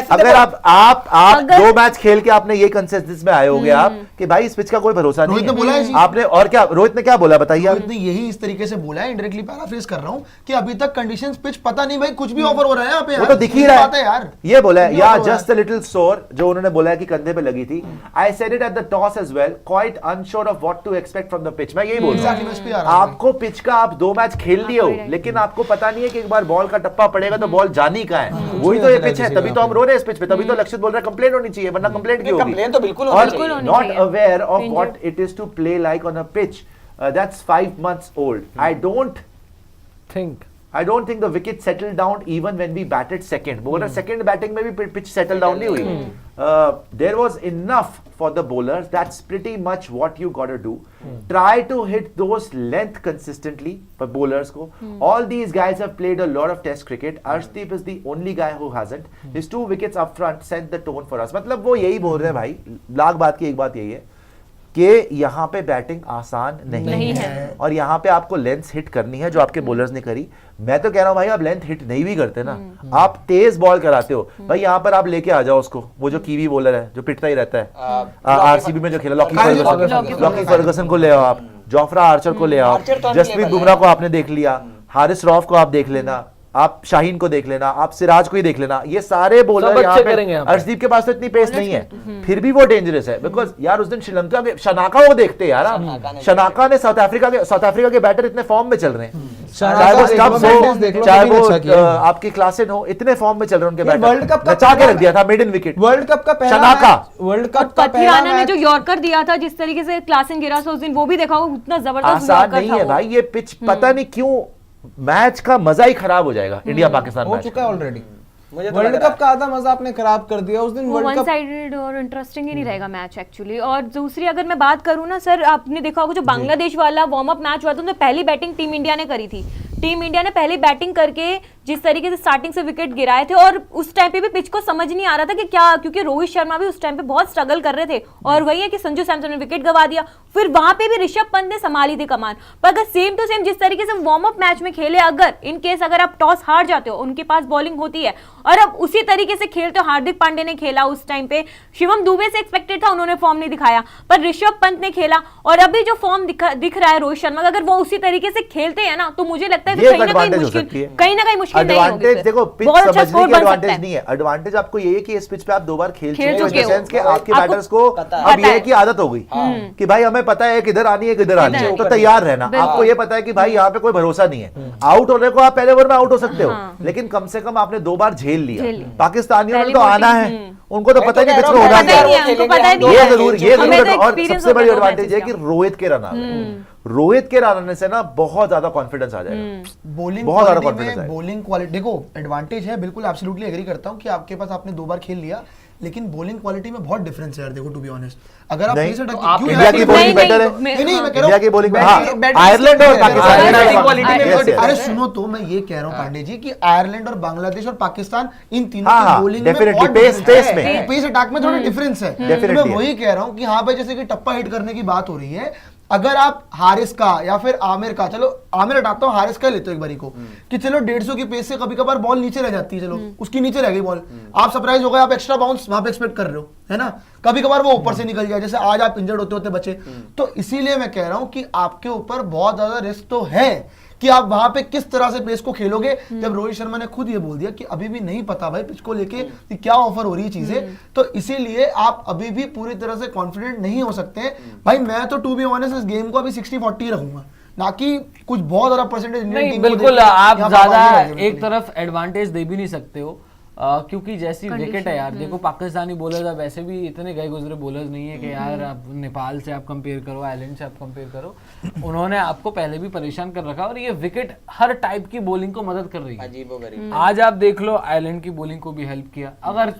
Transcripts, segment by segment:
ऐसे अगर आप अगर- 2 मैच खेल के आपने ये कंसेंसस में आए होगे आप कि भाई इस पिच का कोई भरोसा नहीं रोहित ने बोला है जी। आपने, और क्या रोहित ने क्या बोला बताइए आप? रोहित ने यही इस तरीके से बोला है, इंडायरेक्टली पैराफ्रेज कर रहा हूं कि अभी तक कंडीशंस पिच पता नहीं भाई, कुछ भी ऑफर हो रहा है यहाँ पे वो यार, तो दिख ही सीधी रहा बात है यार, ये बोला है कुछ भी या offer हो रहा है। जस्ट अ लिटिल सोर, जो उन्होंने बोला है कि कंधे पे लगी थी। I said it at the toss as well, quite unsure of what to expect from the pitch. मैं यही बोल रहा Exactly, मैं इस पे आ हूं रहा हूं। आपको पिच का आप 2 मैच खेल लिए हो, लेकिन आपको पता नहीं है कि एक बार बॉल का टप्पा पड़ेगा तो बॉल जानी कहाँ है। वही तो ये पिच है, तभी तो हम रो रहे हैं इस पिच पे, तभी तो लक्षित बोल रहा है कंप्लेंट होनी चाहिए, वरना कंप्लेंट क्यों होगी? कंप्लेन तो बिल्कुल होनी और चाहिए। होनी नॉट चाहिए। Aware of Injured. What it is to play like on a pitch that's 5 months old. I don't think the wicket settled down even when we batted second. Bowler second batting में भी pitch settle down नहीं हुई. There was enough for the bowlers. That's pretty much what you got to do. Try to hit those length consistently for bowlers को. All these guys have played a lot of test cricket. Arshdeep is the only guy who hasn't. His 2 wickets up front set the tone for us. मतलब वो यही बोल रहे हैं भाई, लाख बात की एक बात यही है कि यहाँ पे बैटिंग आसान नहीं है और यहाँ पे आपको लेंथ हिट करनी है जो आपके बॉलर्स ने करी। मैं तो कह रहा हूँ भाई आप लेंथ हिट नहीं भी करते ना, आप तेज बॉल कराते हो भाई, यहाँ पर आप लेके आ जाओ उसको, वो जो कीवी बॉलर है जो पिटता ही रहता है आरसीबी में जो खेला, लॉकी फर्गसन को ले आओ आप, जोफ्रा आर्चर को ले आओ, आर्चर तो जसप्रीत बुमराह को आपने देख लिया, हारिस रौफ को आप देख लेना, आप शाहीन को देख लेना, आप सिराज को ही देख लेना, ये सारे बॉलर यहाँ पे। अर्शदीप के पास तो इतनी पेस नहीं है, फिर भी वो डेंजरस है। बिकॉज यार उस दिन श्रीलंका के शनाका को देखते यार आप, शनाका ने साउथ अफ्रीका के बैटर इतने फॉर्म में चल रहे हैं, चाहे वो स्टम्प्स हो, चाहे वो आपकी क्लासेन हो, इतने फॉर्म में चल रहे हैं उनके बैटर। वर्ल्ड कप का नचा के रख दिया था मिड इन विकेट, वर्ल्ड कप का पहला शनाका। वर्ल्ड कप का पहला पथिराना ने मैच जो यॉर्कर दिया था, जिस तरीके से क्लासन गिरा था उस दिन, वो भी देखा होगा, उतना जबरदस्त आसान यॉर्कर नहीं था है वो। भाई ये पिच, पता नहीं क्यों मैच का मजा ही खराब हो जाएगा इंडिया पाकिस्तान हो मैच। चुका है ऑलरेडी। मुझे तो वर्ल्ड लग रहा कप का आधा मजा आपने खराब कर दिया उस दिन। वो वर्ल्ड वन कप साइडेड और इंटरेस्टिंग ही नहीं रहेगा मैच एक्चुअली। और दूसरी अगर मैं बात करूँ ना सर, आपने देखा होगा जो बांग्लादेश वाला वार्म अप मैच हुआ था, उसमें पहली बैटिंग टीम इंडिया ने करी थी। टीम इंडिया ने पहली बैटिंग करके जिस तरीके से स्टार्टिंग से विकेट गिराए थे, और उस टाइम पे भी पिच को समझ नहीं आ रहा था कि क्या, क्योंकि रोहित शर्मा भी उस टाइम पे बहुत स्ट्रगल कर रहे थे, और वही है कि संजू सैमसन ने विकेट गवा दिया। फिर वहां पे भी ऋषभ पंत ने संभाली थी कमान। पर अगर सेम टू सेम जिस तरीके से वार्म अप मैच में खेले, अगर इन केस अगर आप टॉस हार जाते हो, उनके पास बॉलिंग होती है, और अब उसी तरीके से खेलते हो, हार्दिक पांडे ने खेला उस टाइम पे, शिवम दुबे से एक्सपेक्टेड था, उन्होंने फॉर्म नहीं दिखाया, पर ऋषभ पंत ने खेला, और अभी जो फॉर्म दिख रहा है रोहित शर्मा का, अगर वो उसी तरीके से खेलते हैं ना, तो मुझे लगता है कि कहीं ना कहीं मुश्किल नहीं होगी। एडवांटेज देखो, पिच बहुत अच्छा समझने स्कोर की बन सकता एडवांटेज है। नहीं है, एडवांटेज आपको ये है कि इस पिच पे आप 2 बार खेल चुके खेल हो, चुके इन द सेंस कि हो। आपके आपको बैटर्स को पता है। अब पता ये है। की आदत हो गई कि भाई हमें पता है किधर आनी है किधर आनी है, तो तैयार रहना। आपको ये पता है कि भाई यहाँ पे कोई भरोसा नहीं है, आउट होने को आप पहले ओवर में आउट हो सकते हो, लेकिन कम से कम आपने 2 बार झेल लिया। पाकिस्तानियों ने तो आना है, उनको तो पता ही नहीं पिच में होना क्या है। ये जरूर और सबसे बड़ी एडवांटेज है कि रोहित के रन आ गए। रोहित के रन आने से ना बहुत ज्यादा कॉन्फिडेंस आ जाएगा, बॉलिंग बहुत ज्यादा क्वालिटी कॉन्फिडेंस में, आएगा। बॉलिंग क्वालिटी देखो एडवांटेज है, बिल्कुल एब्सोल्युटली एग्री करता हूं कि आपके पास आपने 2 बार खेल लिया, लेकिन बॉलिंग क्वालिटी में बहुत डिफरेंस है यार। देखो टू बी ऑनेस्ट, अगर आप नहीं, पेस अटैक, आप क्यों इंडिया यार? की बॉलिंग बेटर है, नहीं मैं कह रहा इंडिया हूं की बॉलिंग में, बैटिंग- हाँ, आयरलैंड और पाकिस्तान बैटिंग क्वालिटी में Yes, yes. अरे सुनो तो मैं ये कह रहा हूँ पांडे जी कि आयरलैंड और बांग्लादेश और पाकिस्तान इन तीनों हाँ, की बॉलिंग में definitely, बहुत pace difference में। है, पेस अटैक में थोड़ा डिफरेंस है। तो Definitely मैं वही कह रहा हूँ कि हाँ भाई, जैसे कि टप्पा हिट करने की बात हो रही है, अगर आप हारिस का या फिर आमिर का, चलो आमिर हटाता हूँ, हारिस का लेते हो एक बारी को, कि चलो 150 की पेस से कभी कभार बॉल नीचे रह जाती है, चलो उसकी नीचे रह गई बॉल, आप सरप्राइज हो गए, आप एक्स्ट्रा बाउंस वहां पे एक्सपेक्ट कर रहे हो, है ना, कभी कभार वो ऊपर से निकल जाए, जैसे आज आप इंजर्ड होते होते बचे। तो इसीलिए मैं कह रहा हूं कि आपके ऊपर बहुत ज्यादा रिस्क तो है कि आप वहां पे किस तरह से पेस को खेलोगे। जब रोहित शर्मा ने खुद ये बोल दिया कि अभी भी नहीं पता भाई पिच को लेके कि क्या ऑफर हो रही है चीजें, तो इसीलिए आप अभी भी पूरी तरह से कॉन्फिडेंट नहीं हो सकते भाई। मैं तो टू बी ऑनेस्ट इस गेम को अभी 60-40 रखूंगा, ना कि कुछ बहुत ज्यादा परसेंटेज नहीं। बिल्कुल आप ज्यादा एक तरफ एडवांटेज दे भी नहीं सकते हो, क्योंकि जैसी विकेट है यार, देखो पाकिस्तानी बॉलर्स अब ऐसे भी इतने गए गुजरे बॉलर्स नहीं है कि यार आप नेपाल से आप कंपेयर करो, आइलैंड से आप कंपेयर करो, उन्होंने आपको पहले भी परेशान कर रखा, और ये विकेट हर टाइप की बॉलिंग को मदद कर रही है। आज आप देख लो, आइलैंड की बॉलिंग को भी हेल्प किया। अगर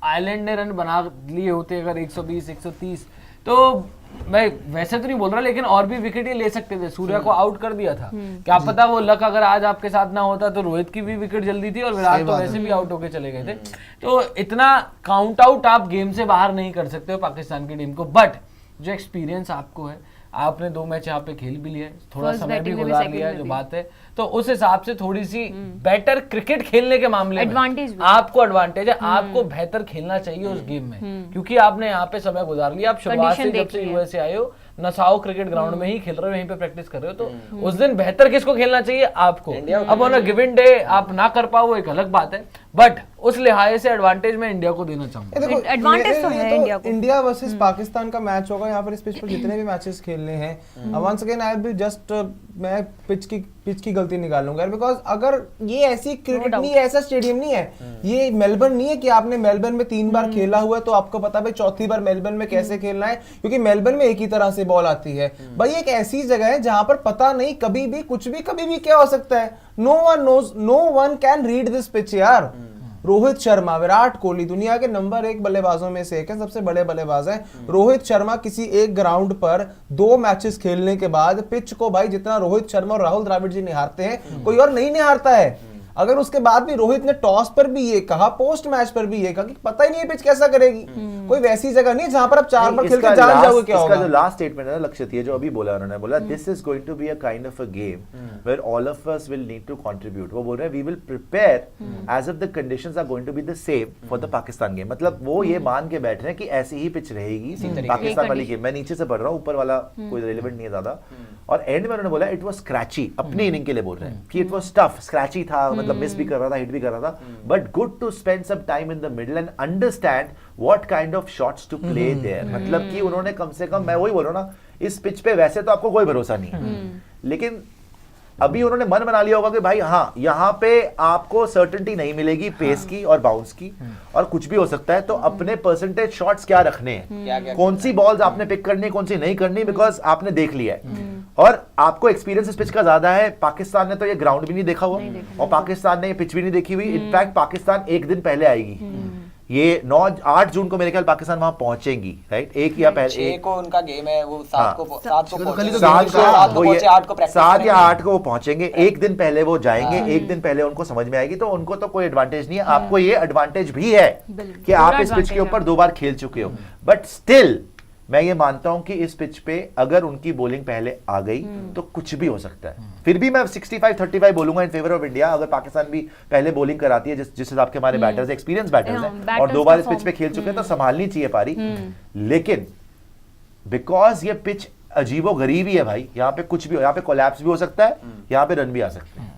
आइलैंड ने रन बना लिए होते अगर 120 130, तो मैं वैसे तो नहीं बोल रहा, लेकिन और भी विकेट ये ले सकते थे। सूर्या को आउट कर दिया था, क्या पता वो लक अगर आज आपके साथ ना होता तो रोहित की भी विकेट जल्दी थी, और विराट तो वैसे भी आउट होके चले गए थे। तो इतना काउंट आउट आप गेम से बाहर नहीं कर सकते हो पाकिस्तान की टीम को, बट जो एक्सपीरियंस आपको है, आपने 2 मैच यहाँ पे खेल भी लिया है, थोड़ा First समय भी batting में भी, गुजार second लिया है, में जो भी। बात है, तो उस हिसाब से थोड़ी सी बेटर क्रिकेट खेलने के मामले में Advantage भी। आपको एडवांटेज है, आपको बेहतर खेलना चाहिए उस गेम में, क्योंकि आपने यहाँ पे समय गुजार लिया। आप शुरुआत से Condition जब देख से ली है। यूएस से आए हो, नसाओ क्रिकेट ग्राउंड में ही खेल रहे हो, यहीं पे प्रैक्टिस कर रहे हो, तो उस दिन बेहतर किसको खेलना चाहिए? आपको। अब ऑन अ गिवन डे आप ना कर पाओ वो एक अलग बात है, बट उस लिहाज से एडवांटेज मैं इंडिया को देना चाहूंगा। ये देखो, Advantage तो है इंडिया को। इंडिया वर्सेस पाकिस्तान का मैच होगा यहाँ पर। इस पिच पर जितने भी मैचेस खेलने हैं, once again I will just मैं पिच की गलती निकालूंगा, बिकॉज अगर ये ऐसी क्रिकेट नहीं है, ऐसा स्टेडियम नहीं है, ये मेलबर्न नहीं है कि आपने मेलबर्न में 3 बार खेला हुआ है तो आपको पता भाई चौथी बार मेलबर्न में कैसे खेलना है, क्योंकि मेलबर्न में एक ही तरह से बॉल आती है। भाई एक ऐसी जगह है जहां पर पता नहीं कभी भी कुछ भी कभी भी क्या हो सकता है। No one knows, no one can read this pitch यार। रोहित शर्मा, विराट कोहली दुनिया के नंबर 1 बल्लेबाजों में से एक है, सबसे बड़े बल्लेबाज हैं। रोहित शर्मा किसी एक ग्राउंड पर 2 मैचेस खेलने के बाद पिच को भाई जितना रोहित शर्मा और राहुल द्रविड़ जी निहारते हैं, कोई और नहीं निहारता है। अगर उसके बाद भी रोहित ने टॉस पर भी ये कहा, पोस्ट मैच पर भी ये कहा कि पता ही नहीं है पिच कैसा करेगी। कोई वैसी जगह नहीं जहां पर आप 4 बार खेल के जान जाओगे क्या होगा। इसका जो लास्ट स्टेटमेंट है ना लक्षित, ये जो अभी बोला उन्होंने, बोला this is going to be a kind of a game where all of us will need to contribute. वो बोल रहे हैं we will prepare as if the conditions are going to be the same for the Pakistan game. मतलब वो ये मान के बैठ रहे हैं कि ऐसी ही पिच रहेगी पाकिस्तान वाली गेम। मैं नीचे से पढ़ रहा हूँ, ऊपर वाला कोई रिलेवेंट नहीं है ज्यादा। और एंड में उन्होंने बोला इट वाज स्क्रैची, अपनी इनिंग के लिए बोल रहे हैं कि इट वाज टफ, स्क्रैची था, मतलब मिस भी कर रहा था, हिट भी कर रहा था, but good to spend some time in the middle and understand what kind of shots to play there. मतलब कि उन्होंने कम से कम, मैं वही बोल रहा हूं ना, इस पिच पे वैसे तो आपको कोई भरोसा नहीं है, लेकिन अभी उन्होंने मन बना लिया होगा कि भाई हाँ, यहाँ पे आपको सर्टेनिटी नहीं मिलेगी पेस की और बाउंस की, और कुछ भी हो सकता है, तो अपने परसेंटेज शॉट्स क्या रखने हैं, कौन सी बॉल्स आपने पिक करनी है, कौन सी नहीं करनी, बिकॉज आपने देख लिया है और आपको एक्सपीरियंस इस पिच का ज्यादा है। पाकिस्तान ने तो ये ग्राउंड भी नहीं देखा हुआ और पाकिस्तान ने ये पिच भी नहीं देखी हुई। इनफैक्ट पाकिस्तान 1 दिन पहले आएगी, ये 8 जून को मेरे ख्याल पाकिस्तान वहां पहुंचेंगी, राइट? एक या पहले 6 को उनका गेम है, वो 7 को कल तो पहुंचेंगे, सात 7 को पहुंचे, 8 को प्रैक्टिस 7 या करेंगे। 8 को वो पहुंचेंगे। एक दिन पहले वो जाएंगे, एक दिन पहले उनको समझ में आएगी, तो उनको तो कोई एडवांटेज नहीं है। आपको ये एडवांटेज भी है कि आप इस पिच के ऊपर 2 बार खेल चुके हो, बट स्टिल मैं ये मानता हूं कि इस पिच पे अगर उनकी बॉलिंग पहले आ गई तो कुछ भी हो सकता है। फिर भी मैं 65-35 बोलूंगा इन फेवर ऑफ इंडिया, अगर पाकिस्तान भी पहले बॉलिंग कराती है, जिस हिसाब के हमारे बैटर्स एक्सपीरियंस बैटर्स हैं और 2 बार इस पिच पे खेल चुके हैं, तो संभालनी चाहिए पारी। लेकिन बिकॉज ये पिच अजीबो गरीब ही है भाई, यहाँ पे कुछ भी हो, यहाँ पे कोलैप्स भी हो सकता है, यहाँ पे रन भी आ सकते हैं।